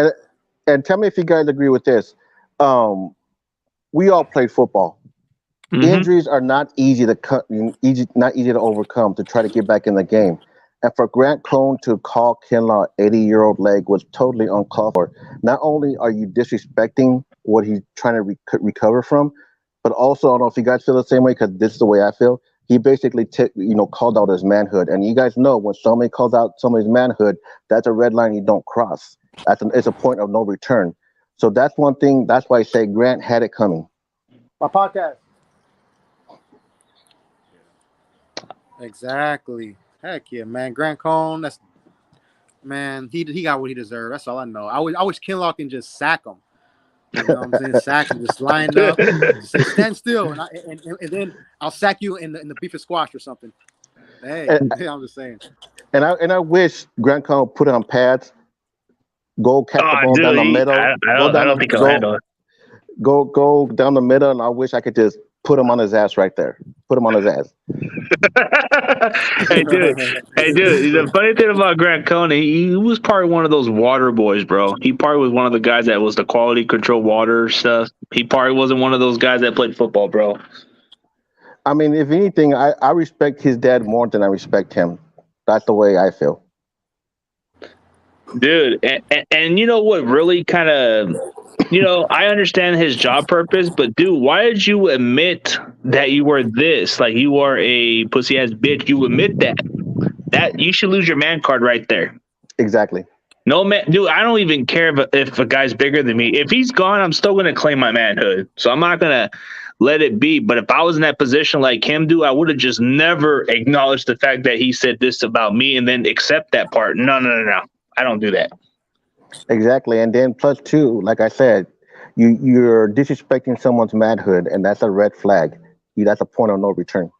tell me if you guys agree with this. We all played football. Mm-hmm. Injuries are not easy to overcome to try to get back in the game. And for Grant Cohn to call Kinlaw 80-year-old leg was totally uncalled for. Not only are you disrespecting what he's trying to recover from, but also, I don't know if you guys feel the same way, because this is the way I feel. He basically called out his manhood. And you guys know when somebody calls out somebody's manhood, that's a red line you don't cross. It's a point of no return. So that's one thing. That's why I say Grant had it coming. My podcast. Exactly. Heck yeah, man. Grant Cohn, he got what he deserved. That's all I know. I wish Kinlaw can just sack him. You know what I'm saying? Sack him, just line up, say stand still, and then I'll sack you in the beef and squash or something. Hey, I'm just saying. And I wish Grant Cohn put on pads, go catch the ball down the middle. I don't think he'll handle it. Go down the middle, and I wish I could just put him on his ass right there. Put him on his ass. Hey, dude. The funny thing about Grant Cohn, he was probably one of those water boys, bro. He probably was one of the guys that was the quality control water stuff. He probably wasn't one of those guys that played football, bro. I mean, if anything, I respect his dad more than I respect him. That's the way I feel. Dude, and you know what really kind of... I understand his job purpose, but dude, why did you admit that you were this? Like, you are a pussy ass bitch. You admit that you should lose your man card right there. Exactly. No man, dude. I don't even care if a guy's bigger than me. If he's gone, I'm still gonna claim my manhood. So I'm not gonna let it be. But if I was in that position like him, dude, I would have just never acknowledged the fact that he said this about me and then accept that part. No. I don't do that. Exactly. And then plus two, like I said, you're disrespecting someone's manhood, and that's a red flag. That's a point of no return.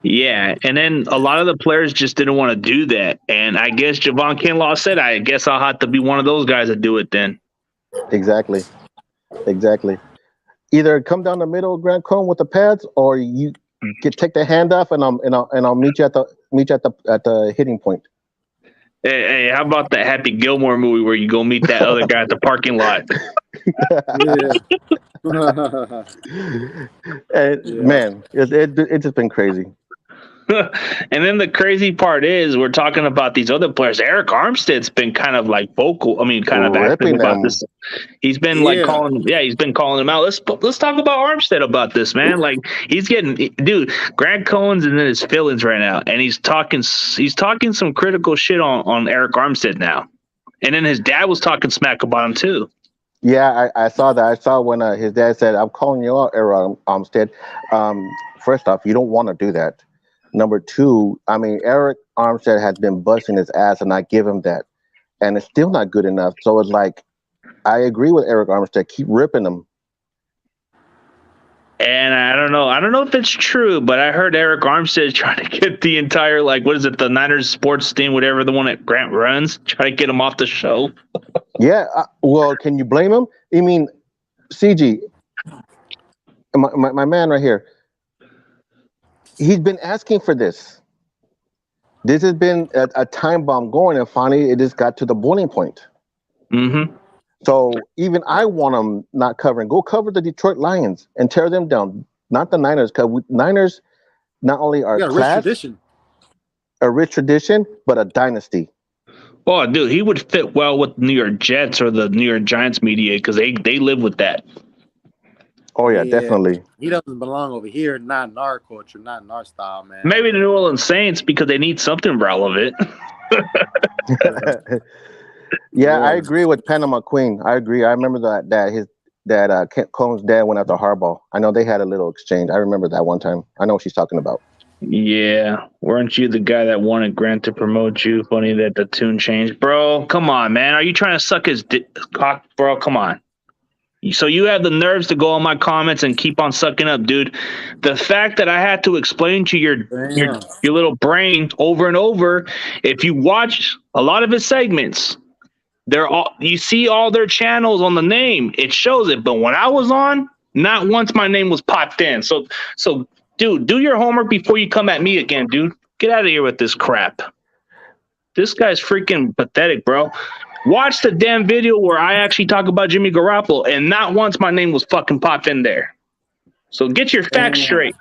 Yeah, and then a lot of the players just didn't want to do that. And I guess Javon Kinlaw said, I guess I'll have to be one of those guys that do it then. Exactly. Either come down the middle, Grant Cohn, with the pads, or you take the hand off, and I'll meet you at the hitting point. Hey, how about that Happy Gilmore movie where you go meet that other guy at the parking lot? Man, it's just been crazy. And then the crazy part is we're talking about these other players. Eric Armstead's been kind of like vocal. I mean, kind of active about this. He's been he's been calling him out. Let's talk about Armstead about this, man. Like, he's getting, dude, Grant Cohen's in his feelings right now, and he's talking some critical shit on Eric Armstead now. And then his dad was talking smack about him too. Yeah, I saw that. I saw when his dad said, "I'm calling you out, Eric Armstead." First off, you don't want to do that. Number two, I mean, Eric Armstead has been busting his ass, and I give him that. And it's still not good enough. So it's like, I agree with Eric Armstead. Keep ripping him. And I don't know if it's true, but I heard Eric Armstead trying to get the entire, the Niners sports team, whatever, the one that Grant runs, try to get him off the show. Yeah, well, can you blame him? I mean, CG, my man right here, he's been asking for this. This has been a time bomb going, and finally it just got to the boiling point. Mm-hmm. So even I want him not covering. Go cover the Detroit Lions and tear them down, not the Niners, because Niners not only are a rich tradition, but a dynasty. Oh, dude, he would fit well with New York Jets or the New York Giants media because they live with that. Oh yeah, definitely. He doesn't belong over here. Not in our culture. Not in our style, man. Maybe the New Orleans Saints because they need something relevant. Yeah, I agree with Panama Queen. I agree. I remember that Kent Combs' dad went after Harbaugh. I know they had a little exchange. I remember that one time. I know what she's talking about. Yeah, weren't you the guy that wanted Grant to promote you? Funny that the tune changed, bro. Come on, man. Are you trying to suck his cock, bro? Come on. So you have the nerves to go on my comments and keep on sucking up, dude. The fact that I had to explain to your little brain over and over, if you watch a lot of his segments, you see all their channels on the name. It shows it. But when I was on, not once my name was popped in. So dude, do your homework before you come at me again, dude. Get out of here with this crap. This guy's freaking pathetic, bro. Watch the damn video where I actually talk about Jimmy Garoppolo, and not once my name was fucking popped in there. So get your facts straight.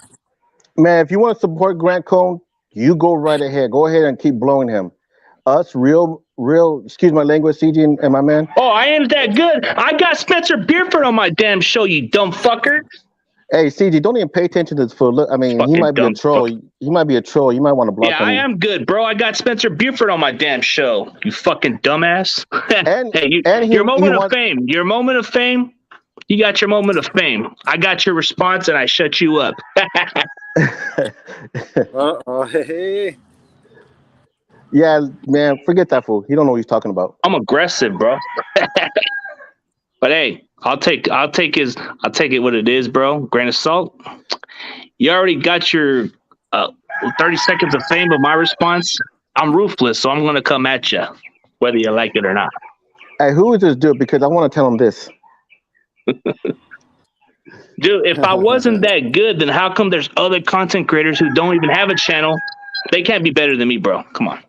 Man, if you want to support Grant Cohn, you go right ahead. Go ahead and keep blowing him. Us real, excuse my language, CG and my man. Oh, I ain't that good. I got Spencer Buford on my damn show, you dumb fucker. Hey, CG, don't even pay attention to this fool. Look, I mean, he might be a troll. He might be a troll. You might want to block him. Yeah, I am good, bro. I got Spencer Buford on my damn show. You fucking dumbass. Your moment of fame. Your moment of fame. You got your moment of fame. I got your response, and I shut you up. Hey. Yeah, man, forget that fool. He don't know what he's talking about. I'm aggressive, bro. But hey, I'll take it what it is, bro. Grain of salt. You already got your 30 seconds of fame of my response. I'm ruthless, so I'm gonna come at you, whether you like it or not. Hey, who is this dude? Because I want to tell him this. Dude, if I wasn't that good, then how come there's other content creators who don't even have a channel? They can't be better than me, bro. Come on.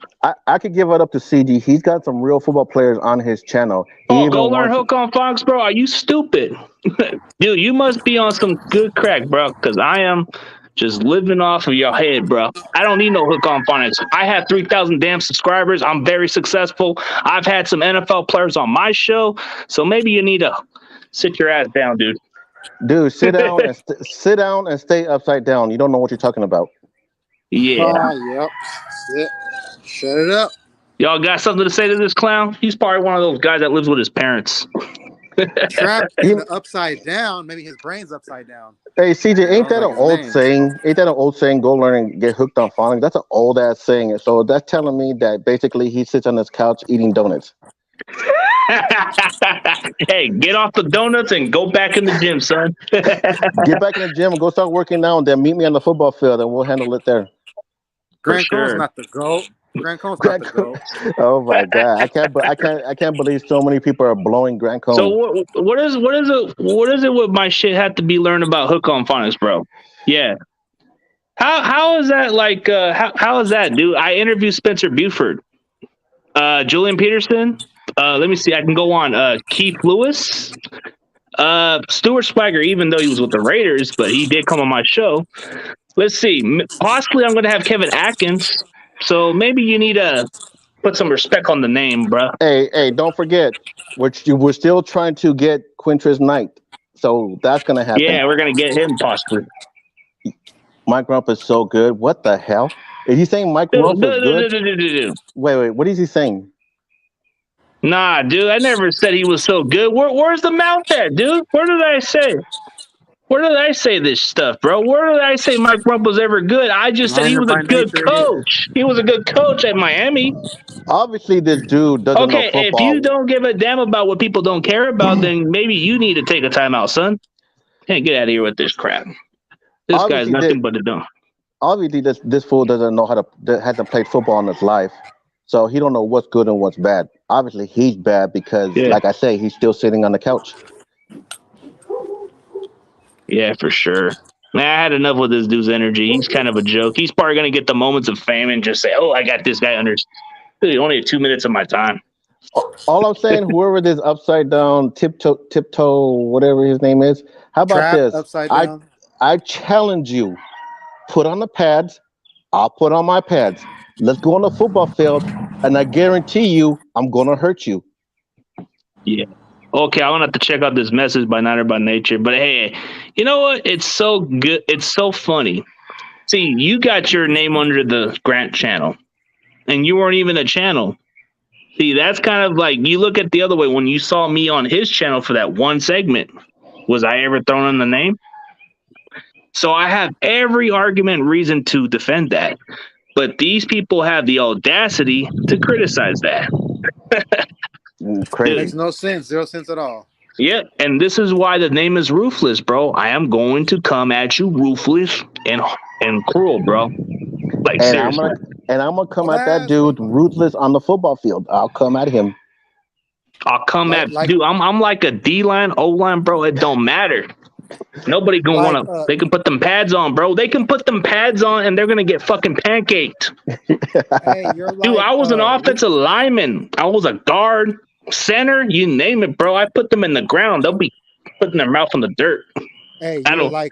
I could give it up to CG. He's got some real football players on his channel. Go learn Hook on Fox, bro. Are you stupid? Dude, you must be on some good crack, bro, because I am just living off of your head, bro. I don't need no Hook on Phonics. I have 3,000 damn subscribers. I'm very successful. I've had some NFL players on my show, so maybe you need to sit your ass down, dude. Dude, sit down and sit down and stay upside down. You don't know what you're talking about. Yeah. Yep. Sit. Shut it up. Y'all got something to say to this clown? He's probably one of those guys that lives with his parents. Trapped in the upside down. Maybe his brain's upside down. Hey, CJ, ain't that an old saying? Ain't that an old saying? Go learn and get hooked on phonics. That's an old ass saying. So that's telling me that basically he sits on his couch eating donuts. Hey, get off the donuts and go back in the gym, son. Get back in the gym and go start working out, and then meet me on the football field, and we'll handle it there. Grant Cohn's not the GOAT. Grant Cohn's not the GOAT. Oh my god, I can't believe so many people are blowing Grant Cohn. So what is it with my shit have to be learned about Hook on Phonics, bro? Yeah. How is that like how is that, dude? I interviewed Spencer Buford, Julian Peterson. Let me see. I can go on. Keith Lewis, Stuart Swagger, even though he was with the Raiders, but he did come on my show. Let's see. Possibly I'm going to have Kevin Atkins. So maybe you need to put some respect on the name, bro. Hey, don't forget, we're still trying to get Quintrez Knight. So that's going to happen. Yeah, we're going to get him possibly. Mike Rump is so good. What the hell? Is he saying Mike Rump is good? Wait. What is he saying? Nah, dude, I never said he was so good. Where's the mouth at, dude? Where did I say? Where did I say this stuff, bro? Where did I say Mike Rump was ever good? I just said he was a good coach. He was a good coach at Miami. Obviously, this dude doesn't know football. Okay, if you don't give a damn about what people don't care about, then maybe you need to take a timeout, son. Hey, get out of here with this crap. This guy's nothing but a dumb. Obviously, this fool doesn't know hasn't played football in his life. So he don't know what's good and what's bad. Obviously, he's bad because, like I say, he's still sitting on the couch. Yeah, for sure. Man, I had enough with this dude's energy. He's kind of a joke. He's probably going to get the moments of fame and just say, oh, I got this guy under. Dude, only 2 minutes of my time. All I'm saying, whoever this upside down, tiptoe, whatever his name is, how about this? Upside down. I challenge you. Put on the pads. I'll put on my pads. Let's go on the football field, and I guarantee you, I'm gonna hurt you. Yeah. Okay, I'm gonna have to check out this message by Niner by Nature. But hey, you know what? It's so good. It's so funny. See, you got your name under the Grant channel, and you weren't even a channel. See, that's kind of like you look at the other way. When you saw me on his channel for that one segment, was I ever thrown in the name? So I have every argument and reason to defend that. But these people have the audacity to criticize that. Crazy. Makes no sense. 0 sense at all. Yeah, and this is why the name is Ruthless, bro. I am going to come at you ruthless and cruel, bro. Like And seriously. I'm gonna come Well, at that dude ruthless on the football field. I'll come at him. I'll come dude. I'm like a D line, O line, bro. It don't matter. Nobody gonna wanna. They can put them pads on, bro. They can put them pads on, and they're gonna get fucking pancaked. Hey, you're like, Dude, I was an offensive lineman. I was a guard, center, you name it, bro. I put them in the ground. They'll be putting their mouth on the dirt. Hey, you're like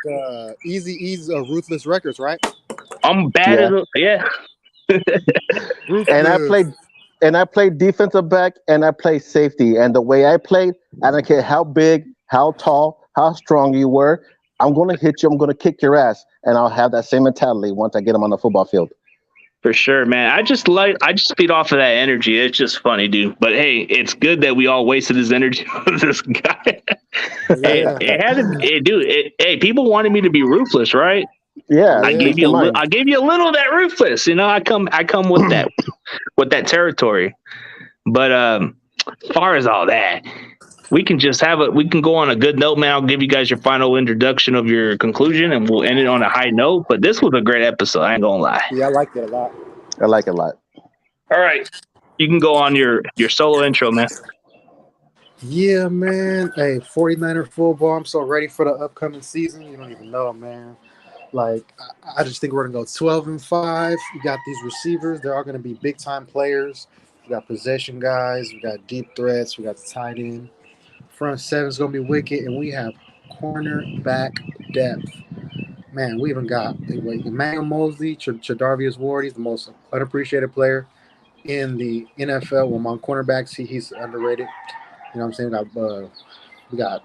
Easy E's Ruthless Records, right? I'm bad at it. Yeah. And I played defensive back and I played safety. And the way I played, I don't care how big, how tall, how strong you were, I'm gonna hit you, I'm gonna kick your ass, and I'll have that same mentality once I get them on the football field. For sure, man. I just feed off of that energy. It's just funny, dude. But hey, it's good that we all wasted his energy on this guy. Hey, people wanted me to be ruthless, right? Yeah, I gave you a little of that ruthless. You know, I come with that territory. But as far as all that, we can go on a good note, man. I'll give you guys your final introduction of your conclusion, and we'll end it on a high note. But this was a great episode. I ain't gonna lie. Yeah, I liked it a lot. I like it a lot. All right, you can go on your solo intro, man. Yeah, man. Hey, 49er football. I'm so ready for the upcoming season. You don't even know, man. Like, I just think we're gonna go 12-5. We got these receivers. They're all gonna be big time players. We got possession guys. We got deep threats. We got the tight end. Front seven is going to be wicked, and we have cornerback depth. Man, we even got Emmanuel Mosley, Tre'Davious Ward. He's the most unappreciated player in the NFL. Well, among cornerbacks, he's underrated. You know what I'm saying? We got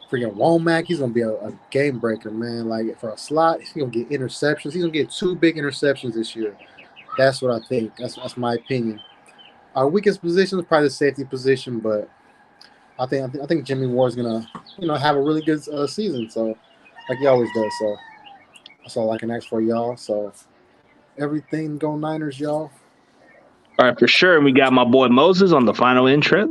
freaking Womack. He's going to be a game breaker, man. Like, for a slot, he's going to get interceptions. He's going to get 2 big interceptions this year. That's what I think. That's my opinion. Our weakest position is probably the safety position, but I think Jimmy Ward's gonna, have a really good season. So, like he always does. So, that's all I can ask for y'all. So, everything go Niners, y'all. All right, for sure. And we got my boy Moses on the final intro.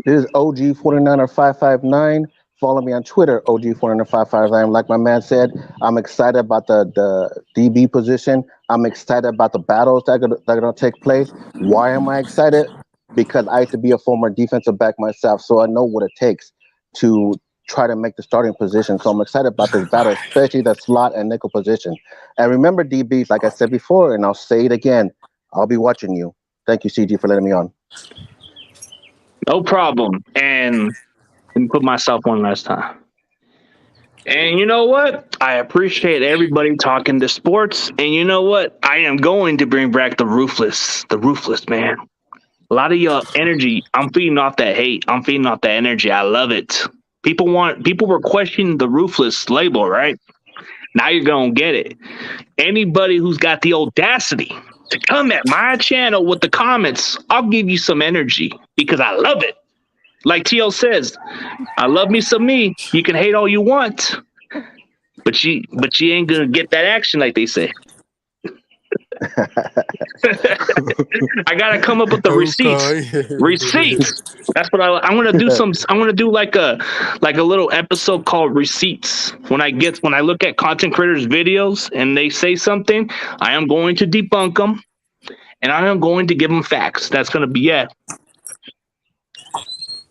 This is OG 49er 559. Follow me on Twitter, OG 49er 559. Like my man said, I'm excited about the DB position. I'm excited about the battles that are gonna take place. Why am I excited? Because I used to be a former defensive back myself, so I know what it takes to try to make the starting position. So I'm excited about this battle, especially the slot and nickel position. And remember, DBs, like I said before, and I'll say it again, I'll be watching you. Thank you, CG, for letting me on. No problem. And let me put myself on last time. And you know what? I appreciate everybody talking to sports. And you know what? I am going to bring back the ruthless man. A lot of your energy, I'm feeding off that hate. I'm feeding off that energy. I love it. People were questioning the ruthless label, right? Now you're going to get it. Anybody who's got the audacity to come at my channel with the comments, I'll give you some energy because I love it. Like T.O. says, I love me some me. You can hate all you want, but you ain't going to get that action like they say. I gotta come up with the receipts. That's what I'm gonna do. I'm gonna do like a little episode called receipts. When I look at content creators' videos and they say something, I am going to debunk them, and I am going to give them facts. That's gonna be it.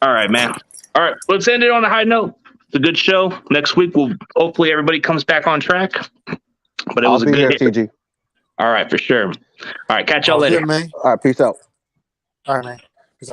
All right, man. All right, let's end it on a high note. It's a good show. Next week, hopefully everybody comes back on track. But it was a good hit. CG. All right, for sure. All right, catch y'all later. Good, man. All right, peace out. All right, man.